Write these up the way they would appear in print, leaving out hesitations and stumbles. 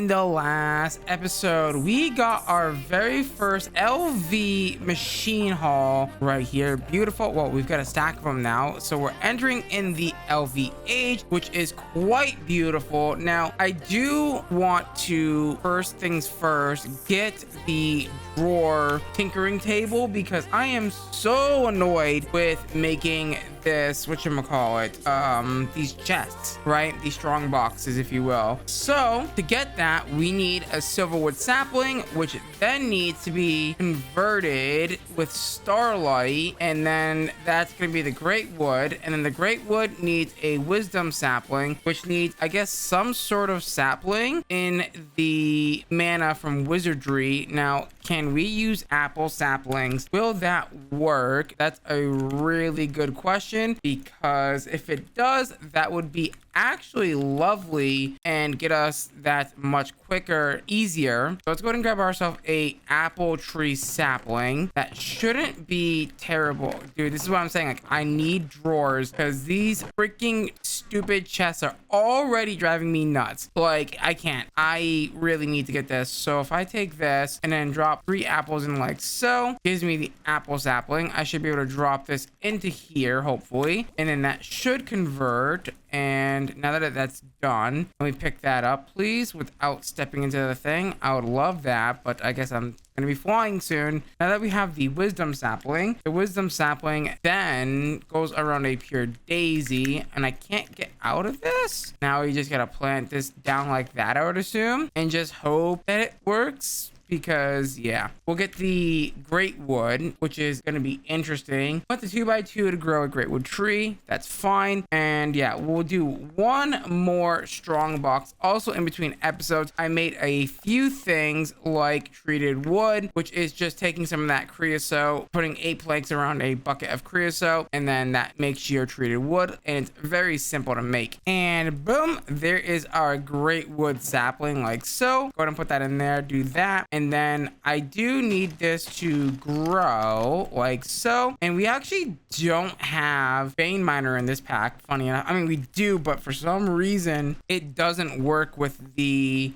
the last episode, we got our very first LV machine haul right here. Beautiful. Well, we've got a stack of them now, so we're entering in the LV age, which is quite beautiful. Now, I do want to, first things first, get the drawer tinkering table because I am so annoyed with making this, whatchamacallit, these chests, right? These strong boxes, if you will. So to get that, we need a silverwood sapling, which then needs to be converted with starlight, and then that's going to be the great wood, and then the great wood needs a wisdom sapling, which needs, I guess, some sort of sapling in the mana from wizardry. Now, can we use apple saplings? Will that work? That's a really good question, because if it does, that would be actually lovely and get us that much quicker, easier. So let's go ahead and grab ourselves a apple tree sapling. That shouldn't be terrible. Dude, this is what I'm saying. Like, I need drawers because these freaking stupid chests are already driving me nuts. Like, I can't. I really need to get this. So if I take this and then drop 3 apples in like so, gives me the apple sapling. I should be able to drop this into here, hopefully. And then that should convert. And now that that's done, let me pick that up, please, without stepping into the thing. I would love that, but I guess I'm going to be flying soon. Now that we have the wisdom sapling, the wisdom sapling then goes around a pure daisy, and I can't get out of this. Now we just got to plant this down like that, I would assume, and just hope that it works. Because yeah, we'll get the great wood, which is going to be interesting. Put the 2x2 to grow a great wood tree. That's fine. And yeah, we'll do one more strong box. Also, in between episodes, I made a few things like treated wood, which is just taking some of that creosote, putting 8 planks around a bucket of creosote, and then that makes your treated wood. And it's very simple to make. And boom, there is our great wood sapling, like so. Go ahead and put that in there. Do that. And then I do need this to grow like so. And we actually don't have vein miner in this pack, funny enough. I mean, we do, but for some reason it doesn't work with the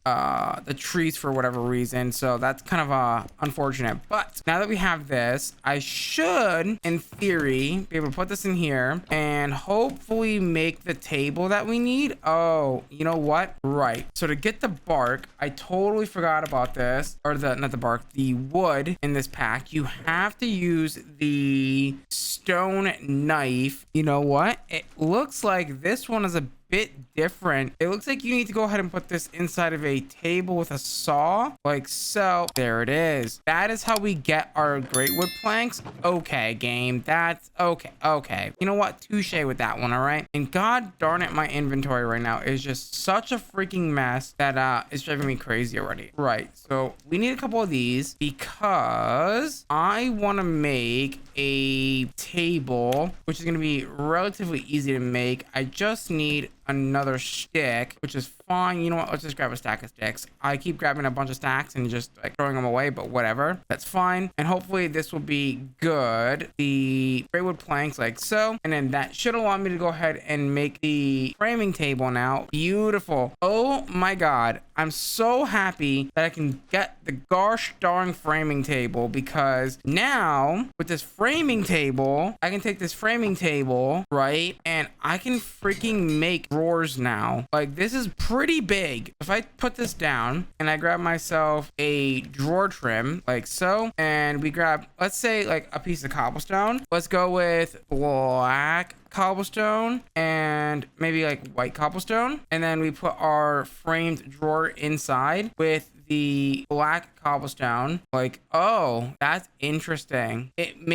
trees for whatever reason. So that's kind of unfortunate. But now that we have this, I should, in theory, be able to put this in here and hopefully make the table that we need. Oh, you know what? Right. So to get the bark, I totally forgot about this. Or not the bark, the wood in this pack. You have to use the stone knife. You know what? It looks like this one is a bit different. It looks like you need to go ahead and put this inside of a table with a saw, like so. There it is. That is how we get our great wood planks. Okay, game, that's okay. You know what? Touche with that one. All right. And god darn it, my inventory right now is just such a freaking mess that it's driving me crazy already. Right. So we need a couple of these because I want to make a table, which is going to be relatively easy to make. I just need another stick, which is fine. You know what? Let's just grab a stack of sticks. I keep grabbing a bunch of stacks and just like throwing them away, but whatever. That's fine. And hopefully this will be good. The gray wood planks like so. And then that should allow me to go ahead and make the framing table now. Beautiful. Oh my god. I'm so happy that I can get the gosh darn framing table, because now with this framing table, I can take this framing table, right? And I can freaking make drawers now. Like, this is pretty big. If I put this down and I grab myself a drawer trim like so, and we grab, let's say, like a piece of cobblestone. Let's go with black cobblestone and maybe like white cobblestone, and then we put our framed drawer inside with the black cobblestone. Like, oh, that's interesting. It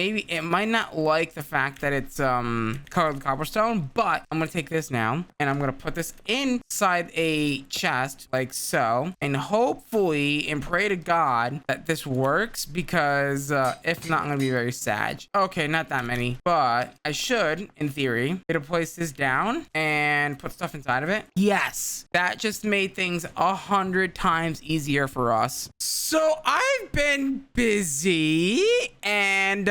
might not like the fact that it's colored cobblestone, but I'm gonna take this now and I'm gonna put this inside a chest like so, and hopefully and pray to god that this works, because if not, I'm gonna be very sad. Okay, not that many, but I should, in theory, theory, it'll place this down and put stuff inside of it. Yes, that just made things 100 times easier for us. So I've been busy, and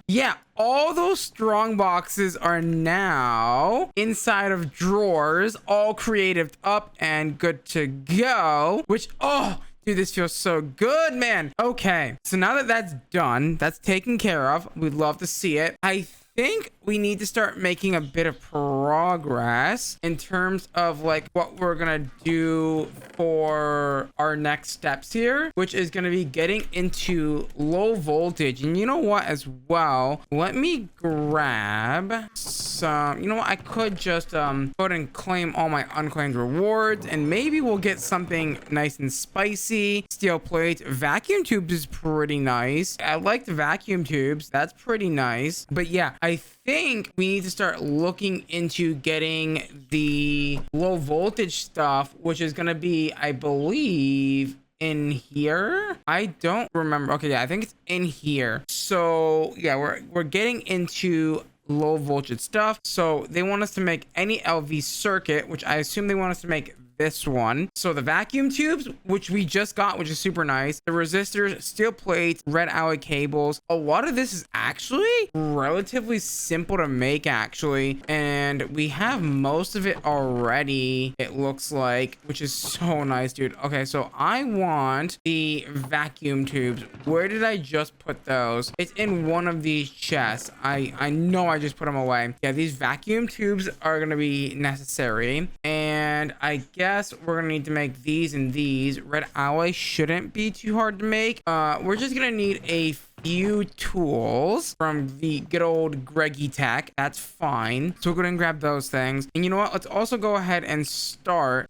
yeah, all those strong boxes are now inside of drawers, all creative up and good to go, which, oh, dude, this feels so good, man. Okay, so now that that's done, that's taken care of, we'd love to see it. I think we need to start making a bit of progress in terms of like what we're gonna do for our next steps here, which is gonna be getting into low voltage. And you know what, as well, let me grab some, you know what, I could just go ahead and claim all my unclaimed rewards, and maybe we'll get something nice and spicy. Steel plates, vacuum tubes is pretty nice. I like the vacuum tubes, that's pretty nice. But yeah, I think we need to start looking into getting the low voltage stuff, which is going to be, I believe, in here. I don't remember. Okay, yeah, I think it's in here. So yeah, we're getting into low voltage stuff. So they want us to make any LV circuit, which I assume they want us to make this one. So the vacuum tubes, which we just got, which is super nice. The resistors, steel plates, red alloy cables. A lot of this is actually relatively simple to make, actually. And we have most of it already, it looks like, which is so nice, dude. Okay, so I want the vacuum tubes. Where did I just put those? It's in one of these chests. I know I just put them away. Yeah, these vacuum tubes are going to be necessary. And I guess we're gonna need to make these and these. Red alloy shouldn't be too hard to make. We're just gonna need a few tools from the good old gregtech. That's fine. So we'll go ahead and grab those things. And you know what? Let's also go ahead and start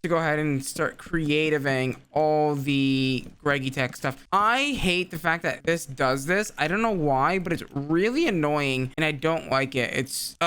creativing all the gregtech stuff. I hate the fact that this does this. I don't know why, but it's really annoying and I don't like it. It's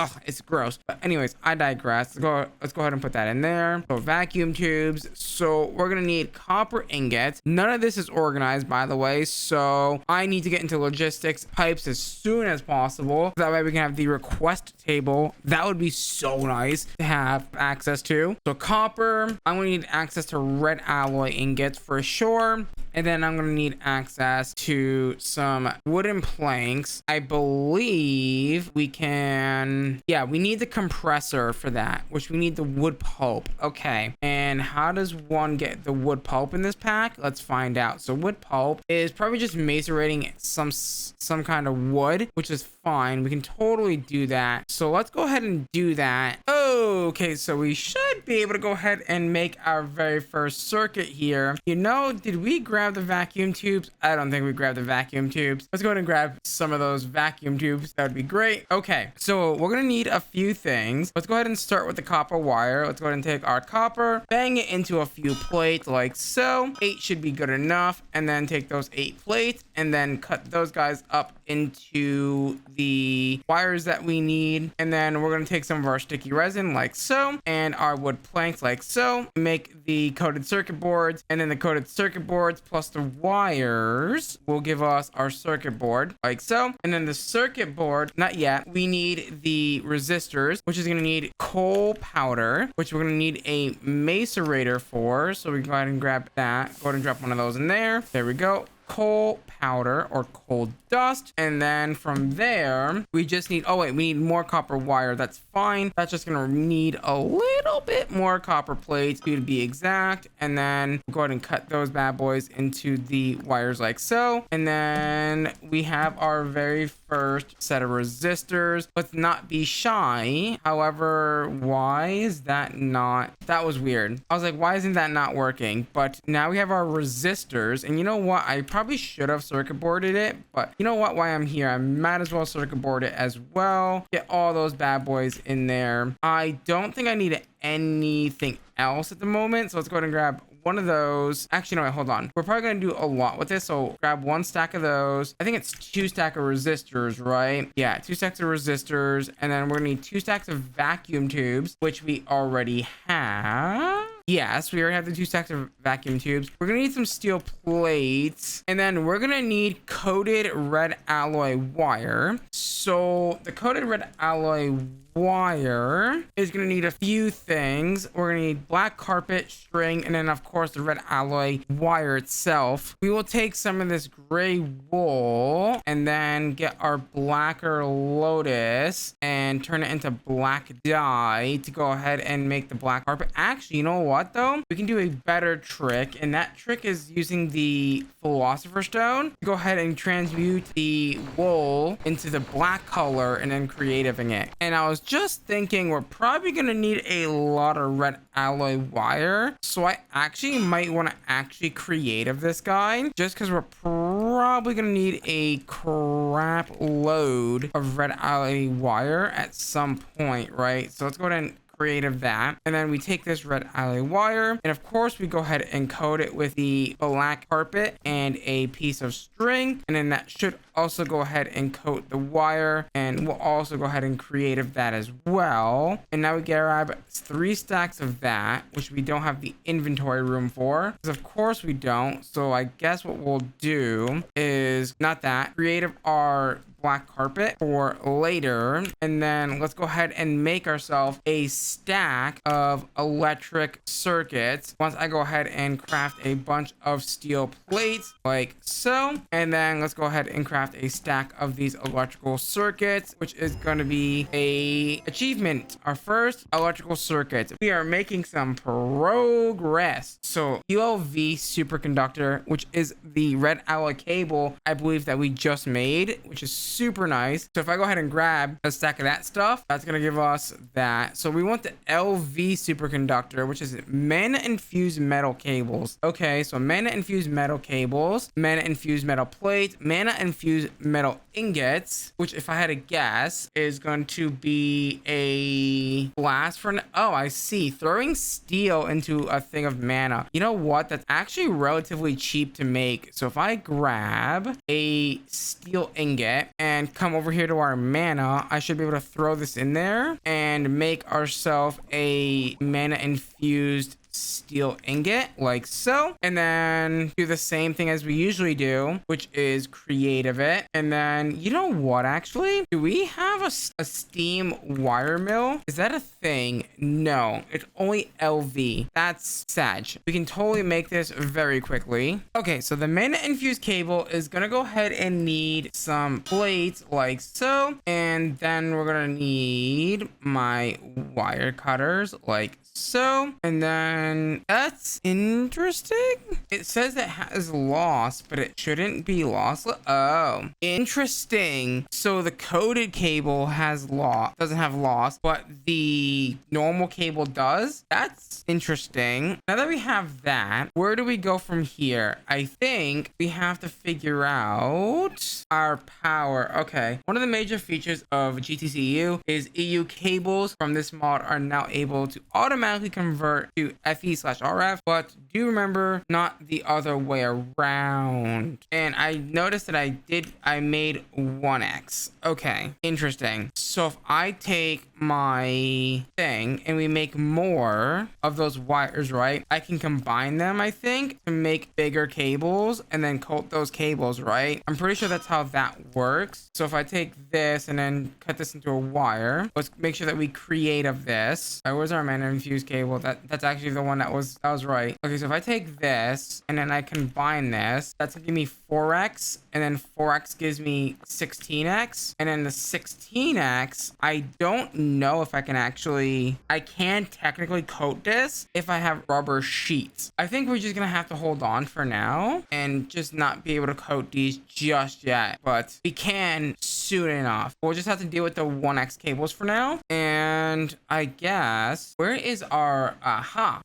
gross. But anyways, I digress. Let's go ahead and put that in there. So vacuum tubes. So we're gonna need copper ingots. None of this is organized, by the way. So I need to get into logistics pipes as soon as possible. That way we can have the request table. That would be so nice to have access to. So copper, I'm gonna need access to red alloy ingots for sure. And then I'm gonna need access to some wooden planks. I believe we can, yeah, we need the compressor for that, which we need the wood pulp. Okay, and how does one get the wood pulp in this pack? Let's find out. So wood pulp is probably just macerating some kind of wood, which is fine. We can totally do that. So let's go ahead and do that. Okay, so we should be able to go ahead and make our very first circuit here. You know, did we grab the vacuum tubes? I don't think we grabbed the vacuum tubes. Let's go ahead and grab some of those vacuum tubes. That would be great. Okay, so we're gonna need a few things. Let's go ahead and start with the copper wire. Let's go ahead and take our copper, bang it into a few plates like so. 8 should be good enough. And then take those 8 plates and then cut those guys up into the wires that we need. And then we're going to take some of our sticky resin like so, and our wood planks like so, make the coated circuit boards, and then the coated circuit boards plus the wires will give us our circuit board like so. And then the circuit board, not yet, we need the resistors, which is going to need coal powder, which we're going to need a macerator for. So we can go ahead and grab that, go ahead and drop one of those in there. There we go. Coal powder or coal dust. And then from there we just need, oh wait, we need more copper wire. That's fine. That's just gonna need a little bit more copper plates to be exact. And then we'll go ahead and cut those bad boys into the wires like so. And then we have our very first set of resistors. Let's not be shy. However, why is that not, that was weird. I was like, why isn't that not working? But now we have our resistors, and you know what, I probably should have circuit boarded it, but you know what, while I'm here, I might as well circuit board it as well. Get all those bad boys in there. I don't think I need anything else at the moment, so let's go ahead and grab one of those. Actually, no, wait, hold on. We're probably going to do a lot with this, so grab 1 stack of those. I think it's 2 stacks of resistors, right? Yeah, 2 stacks of resistors, and then we're going to need 2 stacks of vacuum tubes, which we already have. Yes, we already have the 2 stacks of vacuum tubes. We're gonna need some steel plates, and then we're gonna need coated red alloy wire. So the coated red alloy wire is going to need a few things. We're going to need black carpet, string, and then of course the red alloy wire itself. We will take some of this gray wool and then get our blacker lotus and turn it into black dye to go ahead and make the black carpet. Actually, you know what though? We can do a better trick, and that trick is using the philosopher's stone to go ahead and transmute the wool into the black color and then creativing it. And I was just thinking we're probably going to need a lot of red alloy wire, so I actually might want to actually creative this guy, just because we're probably going to need a crap load of red alloy wire at some point, right? So let's go ahead and creative that, and then we take this red alloy wire, and of course we go ahead and coat it with the black carpet and a piece of string, and then that should also go ahead and coat the wire, and we'll also go ahead and creative that as well. And now we grab 3 stacks of that, which we don't have the inventory room for, because of course we don't. So I guess what we'll do is not that, creative our black carpet for later, and then let's go ahead and make ourselves a stack of electric circuits once I go ahead and craft a bunch of steel plates like so. And then let's go ahead and craft a stack of these electrical circuits, which is going to be a achievement, our first electrical circuits. We are making some progress. So ULV superconductor, which is the red alloy cable I believe that we just made, which is super nice. So if I go ahead and grab a stack of that stuff, that's going to give us that. So we want the LV superconductor, which is mana infused metal cables. Okay, so mana infused metal cables, mana infused metal plates, mana infused metal ingots, which if I had to guess is going to be a blast for I see, throwing steel into a thing of mana. You know what, that's actually relatively cheap to make. So if I grab a steel ingot and come over here to our mana, I should be able to throw this in there and make ourselves a mana infused steel ingot like so, and then do the same thing as we usually do, which is creative it. And then you know what, actually, do we have a steam wire mill? Is that a thing? No, it's only LV. That's sad. We can totally make this very quickly. Okay, so the mana infused cable is gonna go ahead and need some plates like so, and then we're gonna need my wire cutters like so, and then that's interesting. It says it has loss, but it shouldn't be loss. Oh, interesting. So the coated cable has loss, doesn't have loss, but the normal cable does. That's interesting. Now that we have that, where do we go from here? I think we have to figure out our power. Okay, one of the major features of GTC-EU is EU cables from this mod are now able to automatically convert to FE/RF, but do remember, not the other way around. And I noticed that I made 1x. Okay, interesting. So if I take my thing and we make more of those wires, right, I can combine them, I think, to make bigger cables and then coat those cables, right? I'm pretty sure that's how that works. So if I take this and then cut this into a wire, let's make sure that we create of this. All right, where's our mana infused cable? That's actually the one that was right. Okay, so if I take this and then I combine this, that's gonna give me 4x, and then 4x gives me 16x, and then the 16x, I don't know if I can technically coat this if I have rubber sheets. I think we're just gonna have to hold on for now and just not be able to coat these just yet, but we can soon enough. We'll just have to deal with the 1x cables for now. And I guess, where is our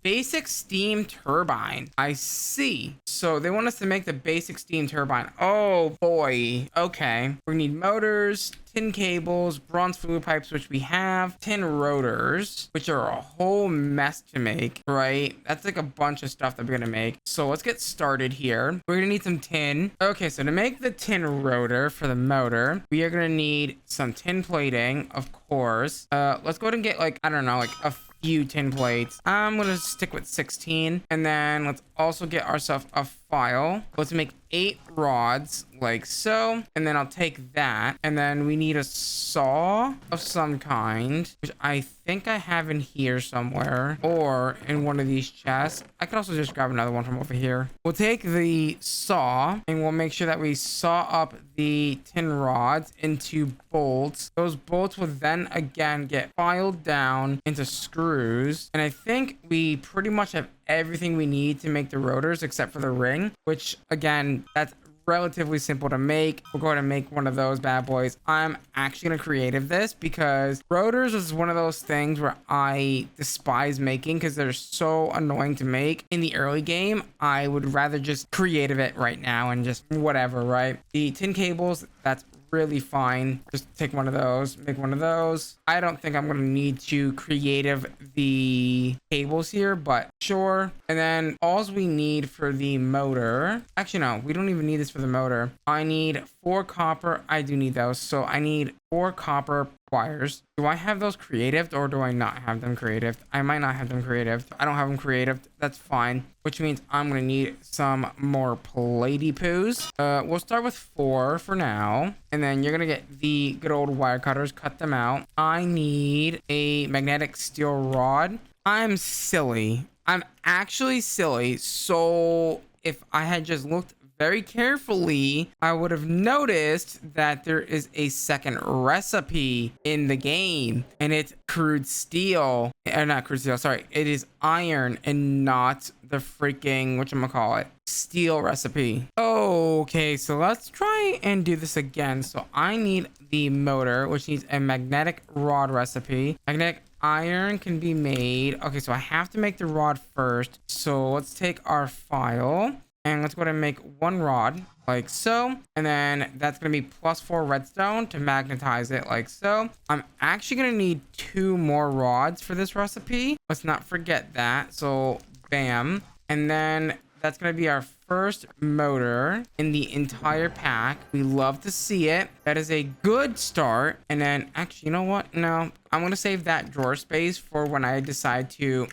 basic steam turbine? I see. So they want us to make the basic steam turbine. Oh boy. Okay, we need motors, tin cables, bronze fluid pipes, which we have, tin rotors, which are a whole mess to make, right? That's like a bunch of stuff that we're gonna make. So let's get started here. We're gonna need some tin. Okay, so to make the tin rotor for the motor, we are gonna need some tin plating, of course. Let's go ahead and get, like, I don't know, like a few tin plates. I'm gonna stick with 16, and then let's also get ourselves a file. Let's make 8 rods like so, and then I'll take that, and then we need a saw of some kind, which I think I have in here somewhere or in one of these chests. I could also just grab another one from over here. We'll take the saw and we'll make sure that we saw up the tin rods into bolts. Those bolts will then again get filed down into screws, and I think we pretty much have everything we need to make the rotors except for the ring, which again, that's relatively simple to make. We'll go ahead and make one of those bad boys. I'm actually gonna creative this because rotors is one of those things where I despise making because they're so annoying to make in the early game. I would rather just creative it right now and just whatever, right? The tin cables, that's really fine. Just take one of those, make one of those. I don't think I'm gonna need to creative the cables here, but sure. And then all we need for the motor, actually no, we don't even need this for the motor. I need 4 copper. I do need those, so I need 4 copper wires. Do I have those creative or do I not have them creative? I might not have them creative. I don't have them creative. That's fine, which means I'm gonna need some more platey poos. We'll start with 4 for now, and then you're gonna get the good old wire cutters, cut them out. I need a magnetic steel rod. I'm silly. I'm actually silly. So if I had just looked very carefully, I would have noticed that there is a second recipe in the game, and it's crude steel, or not crude steel, sorry, it is iron and not the freaking, whatchamacallit, steel recipe. Okay, so let's try and do this again. So I need the motor, which needs a magnetic rod recipe. Magnetic iron can be made. Okay, so I have to make the rod first. So let's take our file and let's go ahead and make 1 rod like so, and then that's gonna be +4 redstone to magnetize it like so. I'm actually gonna need 2 more rods for this recipe. Let's not forget that. So bam, and then that's gonna be our first motor in the entire pack. We love to see it. That is a good start. And then actually, you know what? No, I'm gonna save that drawer space for when I decide to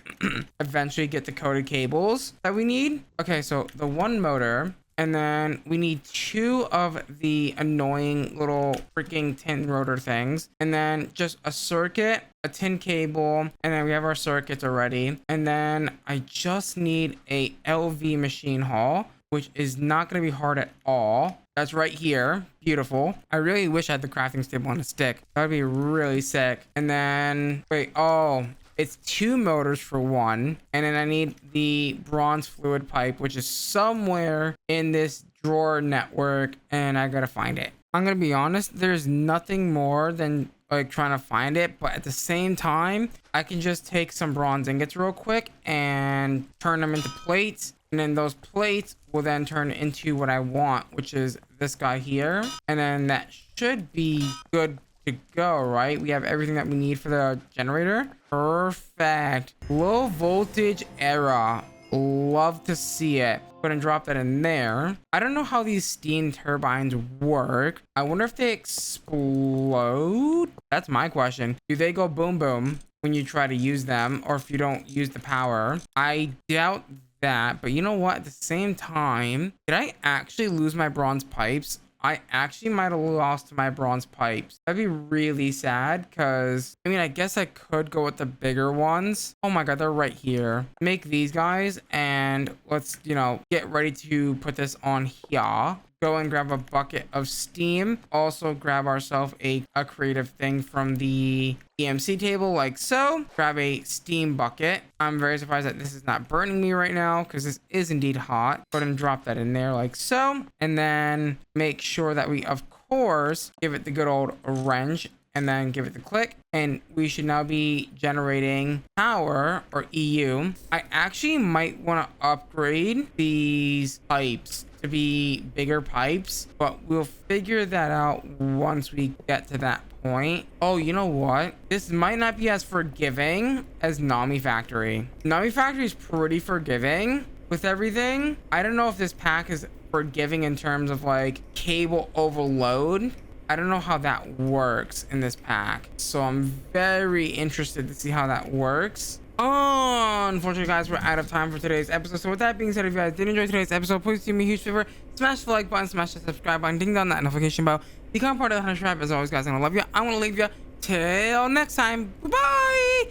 eventually get the coated cables that we need. Okay, so the 1 motor, and then we need 2 of the annoying little freaking tin rotor things, and then just a circuit, a tin cable, and then we have our circuits already. And then I just need a LV machine haul, which is not going to be hard at all. That's right here. Beautiful. I really wish I had the crafting table on a stick. That would be really sick. And then wait, oh, it's 2 motors for 1, and then I need the bronze fluid pipe, which is somewhere in this drawer network, and I gotta find it. I'm gonna be honest, there's nothing more than like trying to find it, but at the same time, I can just take some bronze ingots real quick and turn them into plates, and then those plates will then turn into what I want, which is this guy here, and then that should be good to go, right? We have everything that we need for the generator. Perfect. Low voltage era. Love to see it. Go ahead and drop that in there. I don't know how these steam turbines work. I wonder if they explode. That's my question. Do they go boom boom when you try to use them, or if you don't use the power? I doubt that, but you know what? At the same time, did I actually lose my bronze pipes? I actually might have lost my bronze pipes. That'd be really sad because, I mean, I guess I could go with the bigger ones. Oh my god, they're right here. Make these guys, and let's, you know, get ready to put this on here. Go and grab a bucket of steam. Also grab ourselves a creative thing from the EMC table like so. Grab a steam bucket. I'm very surprised that this is not burning me right now because this is indeed hot. Go ahead and drop that in there like so. And then make sure that we, of course, give it the good old wrench and then give it the click. And we should now be generating power, or EU. I actually might want to upgrade these pipes to be bigger pipes, but we'll figure that out once we get to that point. Oh, you know what? This might not be as forgiving as Nami Factory. Nami Factory is pretty forgiving with everything. I don't know if this pack is forgiving in terms of like cable overload, I don't know how that works in this pack, so I'm very interested to see how that works. Unfortunately, guys, we're out of time for today's episode. So with that being said, if you guys did enjoy today's episode, please do me a huge favor, smash the like button, smash the subscribe button, ding down that notification bell, become part of the Hunter tribe. As always, guys, I'm gonna love you. I want to leave you till next time. Bye.